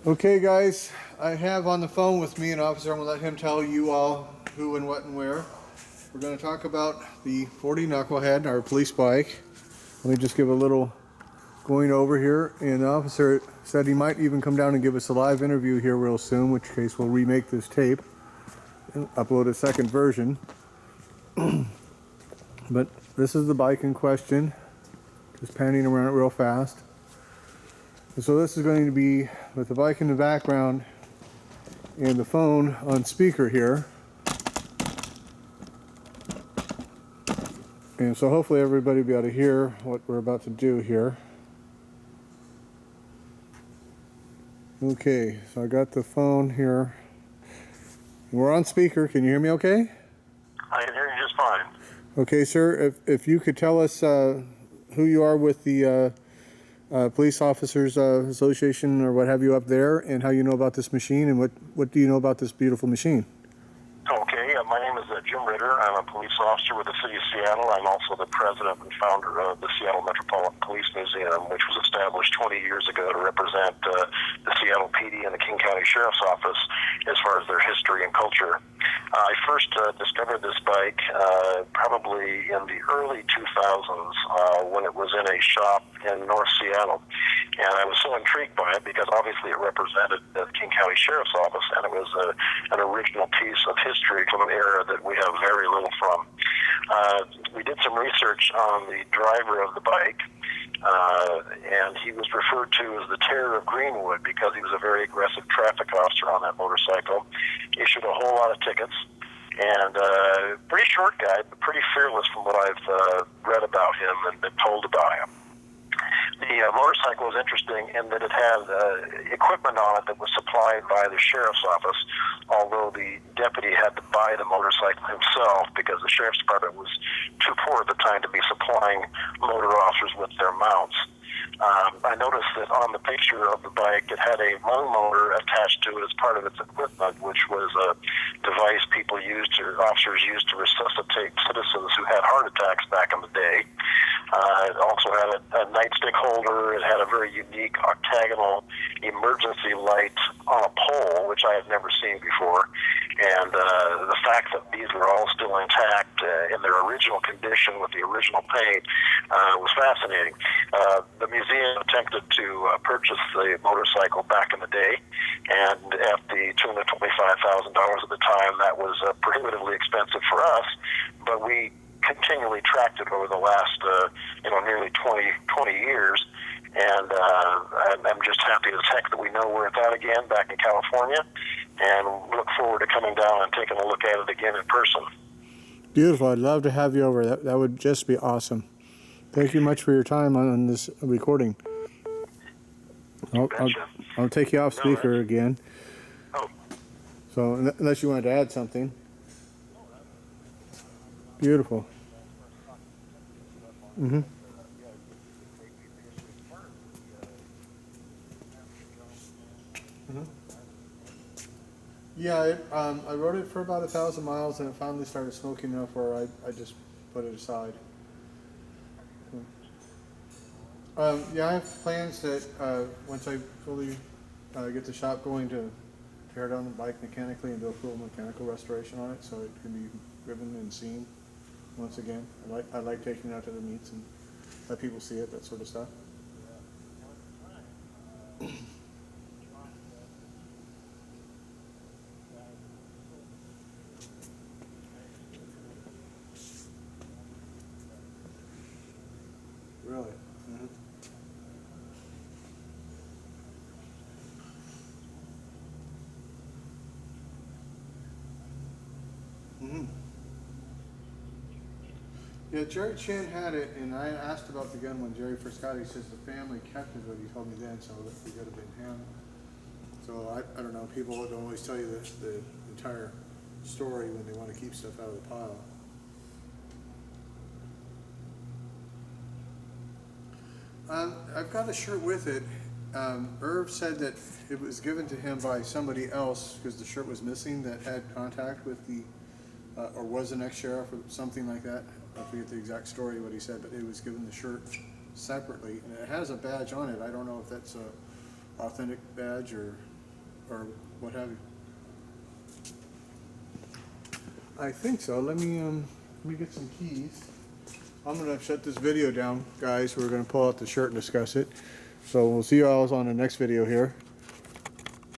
Okay, guys, I have on the phone with me an officer. I'm going to let him tell you all who and what and where. We're going to talk about the 40 Knucklehead, our police bike. Let me just give a little going over here. And the officer said he might even come down and give us a live interview here real soon, in which case we'll remake this tape and upload a second version. But this is the bike in question. Just panning around it real fast. And so this is going to be with the bike in the background and the phone on speaker here. And so hopefully everybody will be able to hear what we're about to do here. Okay, so I got the phone here. We're on speaker. Can you hear me okay? I can hear you just fine. Okay, sir, if you could tell us who you are with the Police Officers Association or what have you up there, and how you know about this machine, and what do you know about this beautiful machine? Okay, my name is Jim Ritter. I'm a police officer with the City of Seattle. I'm also the president and founder of the Seattle Metropolitan Police Museum, which was established 20 years ago to represent the Seattle PD and the King County Sheriff's Office as far as their history and culture. I first discovered this bike probably in the early 2000s when it was in a shop in North Seattle. And I was so intrigued by it because obviously it represented the King County Sheriff's Office, and it was an original piece of history from an era that we have very little from. We did some research on the driver of the bike, and he was referred to as the Terror of Greenwood because he was a very aggressive traffic officer on that motorcycle, issued a whole lot of tickets, and pretty short guy, but pretty fearless from what I've read about him and been told about him. The motorcycle was interesting in that it had equipment on it that was supplied by the sheriff's office, although the deputy had to buy the motorcycle himself because the sheriff's department was too poor at the time to be supplying motor officers with their mounts. I noticed that on the picture of the bike, it had a lung motor attached to it as part of its equipment, which was a device officers used to resuscitate citizens who had heart attacks back in the day. It also had a nightstick holder. It had a very unique octagonal emergency light on a pole, which I had never seen before. And the fact that these were all still intact in their original condition with the original paint was fascinating. The museum attempted to purchase the motorcycle back in the day, and at the tune of $25,000 at the time, that was prohibitively expensive for us, but we continually tracked it over the last, nearly 20 years, and I'm just happy as heck that we know where it's at again back in California, and look forward to coming down and taking a look at it again in person. Beautiful. I'd love to have you over. That would just be awesome. Thank you much for your time on this recording. I'll take you off speaker again. Oh. So unless you wanted to add something. Beautiful. Mm-hmm. Mm-hmm. Yeah, I rode it for about 1,000 miles, and it finally started smoking enough where I just put it aside. Yeah, I have plans that once I fully get the shop going to tear down the bike mechanically and do a full mechanical restoration on it, so it can be driven and seen once again. I like taking it out to the meets and let people see it, that sort of stuff. Really? Mm-hmm. Mm-hmm. Yeah, Jerry Chin had it, and I asked about the gun when Jerry first got it. He says the family kept it, but he told me then, so that it could have been him. So I don't know, people don't always tell you the entire story when they want to keep stuff out of the pile. I've got a shirt with it. Irv said that it was given to him by somebody else because the shirt was missing that had contact with the, or was an ex-sheriff or something like that. I forget the exact story what he said, but he was given the shirt separately, and it has a badge on it. I don't know if that's a authentic badge or or what have you. I think so. Let me get some keys. I'm gonna shut this video down, guys. We're gonna pull out the shirt and discuss it. So we'll see you all on the next video here.